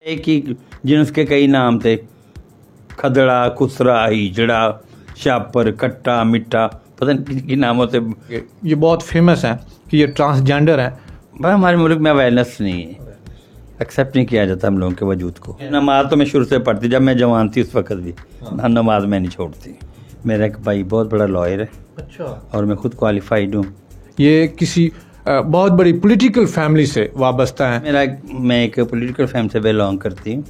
एक ही जिन्स के कई नाम थे, खदड़ा, खुसरा, हिजड़ा, शापर, कट्टा, मिट्टा, पता नहीं किन नामों से ये बहुत फेमस हैं कि ये ट्रांसजेंडर हैं। भाई हमारे मुल्क में अवेयरनेस नहीं है, एक्सेप्ट नहीं किया जाता हम लोगों के वजूद को। नमाज तो मैं शुरू से पढ़ती, जब मैं जवान थी उस वक्त भी नमाज मैं नहीं छोड़ती। मेरा एक भाई बहुत बड़ा लॉयर है। अच्छा। और मैं खुद क्वालिफाइड हूँ। ये किसी बहुत बड़ी पॉलिटिकल फैमिली से वाबस्ता है। मैं एक पॉलिटिकल फैमिली से बिलोंग करती हूँ।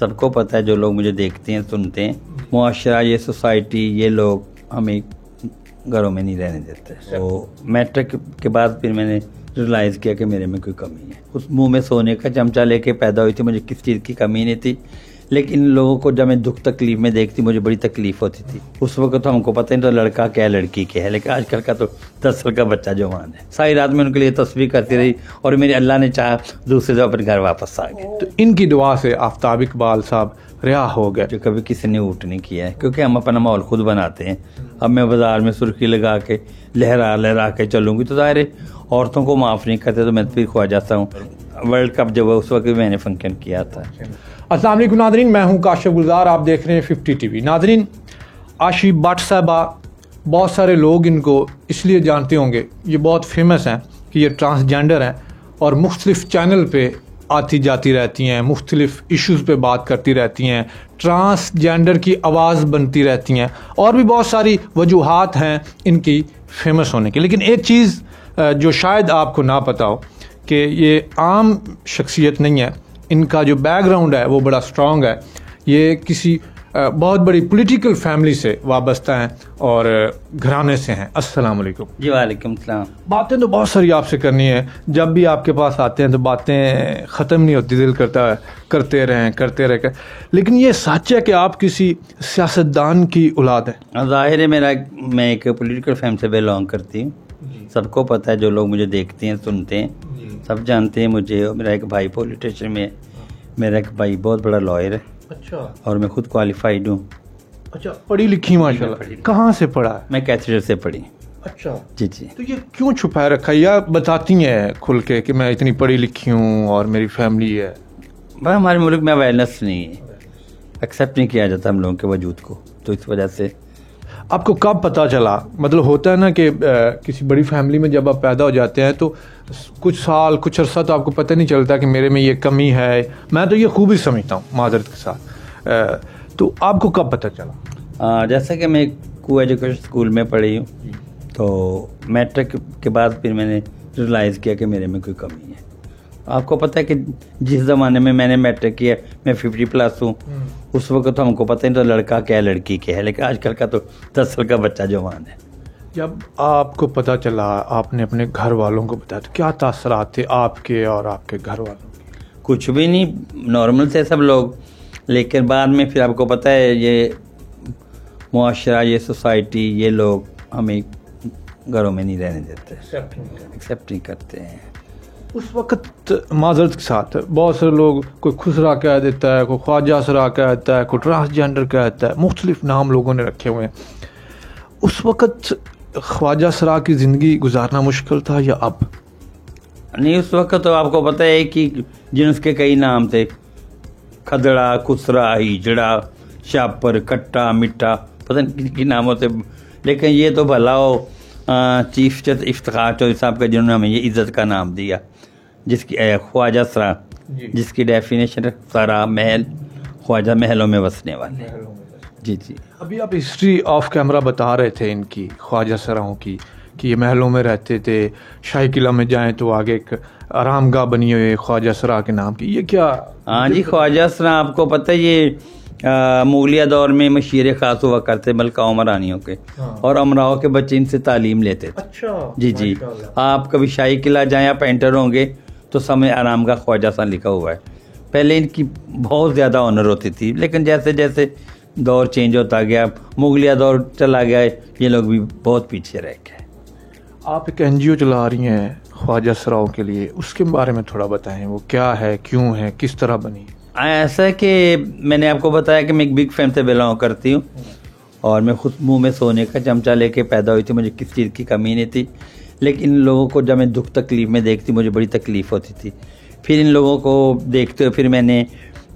सबको पता है, जो लोग मुझे देखते हैं सुनते हैं, मुआशरा, ये सोसाइटी, ये लोग हमें घरों में नहीं रहने देते। तो मैट्रिक के बाद फिर मैंने रियलाइज़ किया कि मेरे में कोई कमी है। उस मुंह में सोने का चमचा लेके पैदा हुई थी, मुझे किस चीज़ की कमी नहीं थी, लेकिन लोगों को जब मैं दुख तकलीफ में देखती मुझे बड़ी तकलीफ होती थी। उस वक्त तो हमको पता नहीं तो लड़का क्या लड़की क्या है, लेकिन आजकल का तो 10 साल का बच्चा जवान है। सारी रात में उनके लिए तस्वीर करती रही और मेरे अल्लाह ने चाहा दूसरे दिन अपने घर वापस आ गए। तो इनकी दुआ से आफ्ताब इकबाल साहब रिहा हो गए। जो कभी किसी ने ऊट नहीं किया है, क्योंकि हम अपना माहौल खुद बनाते हैं। अब मैं बाजार में सुर्खी लगा के लहरा लहरा के चलूँगी तो ज़ाहिर है औरतों को माफ़ नहीं करते, तो मैं फिर खो जाता हूँ। वर्ल्ड कप जब उस वक्त मैंने फंक्शन किया था। अस्सलाम वालेकुम नादरीन, मैं हूं काशिफ गुलजार, आप देख रहे हैं 50 टीवी। नादरीन, आशी भट्ट साहबा, बहुत सारे लोग इनको इसलिए जानते होंगे, ये बहुत फेमस हैं कि ये ट्रांसजेंडर हैं और मुख्तलिफ चैनल पे आती जाती रहती हैं, मुख्तलिफ इश्यूज़ पे बात करती रहती हैं, ट्रांसजेंडर की आवाज़ बनती रहती हैं और भी बहुत सारी वजूहात हैं इनकी फेमस होने की। लेकिन एक चीज़ जो शायद आपको ना पता हो कि ये आम शख्सियत नहीं है, इनका जो बैकग्राउंड है वो बड़ा स्ट्रॉन्ग है। ये किसी बहुत बड़ी पॉलिटिकल फैमिली से वाबस्ता हैं और घराने से हैं। अस्सलाम वालेकुम। जी वालेकुम सलाम। बातें तो बहुत सारी आपसे करनी है, जब भी आपके पास आते हैं तो बातें ख़त्म नहीं होती, दिल करता है करते रहें। लेकिन ये सच है कि आप किसी सियासतदान की औलाद हैं? ज़ाहिर है मैं एक पॉलिटिकल फैमिली से बिलोंग करती हूँ। सबको पता है, जो लोग मुझे देखते हैं सुनते हैं, सब जानते हैं मुझे। मेरा एक भाई पॉलिटिशियन में, मेरा एक भाई बहुत बड़ा लॉयर है। अच्छा। और मैं खुद क्वालिफाइड हूँ। अच्छा, पढ़ी लिखी माशाल्लाह। कहाँ से पढ़ा है? मैं कैथेड्रल से पढ़ी। अच्छा जी। तो ये क्यों छुपाए रखा है, या बताती हैं खुल के कि मैं इतनी पढ़ी लिखी हूँ और मेरी फैमिली है? भाई हमारे मुल्क में अवेयरनेस नहीं है, एक्सेप्ट नहीं किया जाता हम लोगों के वजूद को, तो इस वजह से। आपको कब पता चला, मतलब होता है ना कि किसी बड़ी फैमिली में जब आप पैदा हो जाते हैं तो कुछ साल कुछ अरसा तो आपको पता नहीं चलता कि मेरे में ये कमी है। मैं तो ये खूबी समझता हूँ माजरत के साथ। तो आपको कब पता चला? जैसा कि मैं को एजुकेशन स्कूल में पढ़ी हूँ, तो मैट्रिक के बाद फिर मैंने रियलाइज़ किया कि मेरे में कोई कमी है। आपको पता है कि जिस ज़माने में मैंने मैट्रिक किया मैं 50+ हूँ। उस वक्त तो हमको पता नहीं तो लड़का क्या लड़की क्या है, लेकिन आजकल का तो 10 साल का बच्चा जवान है। जब आपको पता चला, आपने अपने घर वालों को बताया, तो क्या तासरात थे आपके और आपके घर वालों के? कुछ भी नहीं, नॉर्मल थे सब लोग, लेकिन बाद में फिर आपको पता है ये मुआशरा, ये सोसाइटी, ये लोग हमें घरों में नहीं रहने देते, एक्सेप्ट नहीं करते हैं। उस वक्त माजरत के साथ बहुत सारे लोग, कोई खुसरा कह देता है, कोई ख्वाजा सरा कह देता है, कोई ट्रांसजेंडर कहता है, मुख्तलिफ नाम लोगों ने रखे हुए हैं। उस वक्त ख्वाजा सरा की ज़िंदगी गुजारना मुश्किल था या अब? नहीं, उस वक्त तो आपको पता है कि जिन्स के कई नाम थे, खदड़ा, खुसरा, हिजड़ा, शापर, कट्टा, मिट्टा, पता नहीं किन नामों से, लेकिन ये तो भला हो चीफ जस्टिस इफ्तिखार चौधरी साहब का, जिन्होंने हमें ये इज़्ज़त का नाम दिया, जिसकी ख्वाजा सरा, जिसकी डेफिनेशन सरा महल, ख्वाजा महलों में बसने वाले। जी। अभी आप हिस्ट्री ऑफ कैमरा बता रहे थे इनकी, ख्वाजा सराओं की, कि ये महलों में रहते थे, शाही किला में जाएं तो आगे एक आरामगाह बनी हुई है ख्वाजा सरा के नाम की। ये क्या? हाँ जी, ख्वाजा सरा आपको पता है ये मुगलिया दौर में मशीर खास हुआ करते मलका उमरानियों के। और अमराओं के बच्चे इनसे तालीम लेते थे। अच्छा। जी। आप कभी शाही किला जाएं, आप एंटर होंगे तो समय आराम का ख्वाजा सा लिखा हुआ है। पहले इनकी बहुत ज़्यादा ऑनर होती थी, लेकिन जैसे जैसे दौर चेंज होता गया, मुगलिया दौर चला गया, ये लोग भी बहुत पीछे रह गए। आप एक NGO चला रही हैं ख्वाजा सराओं के लिए, उसके बारे में थोड़ा बताएं, वो क्या है, क्यों है, किस तरह बनी? ऐसा है कि मैंने आपको बताया कि मैं एक बिग फैमिली से बिलोंग करती हूँ और मैं खुद मुंह में सोने का चमचा लेके पैदा हुई थी, मुझे किस चीज़ की कमी नहीं थी, लेकिन लोगों को जब मैं दुख तकलीफ में देखती मुझे बड़ी तकलीफ़ होती थी। फिर इन लोगों को देखते हुए फिर मैंने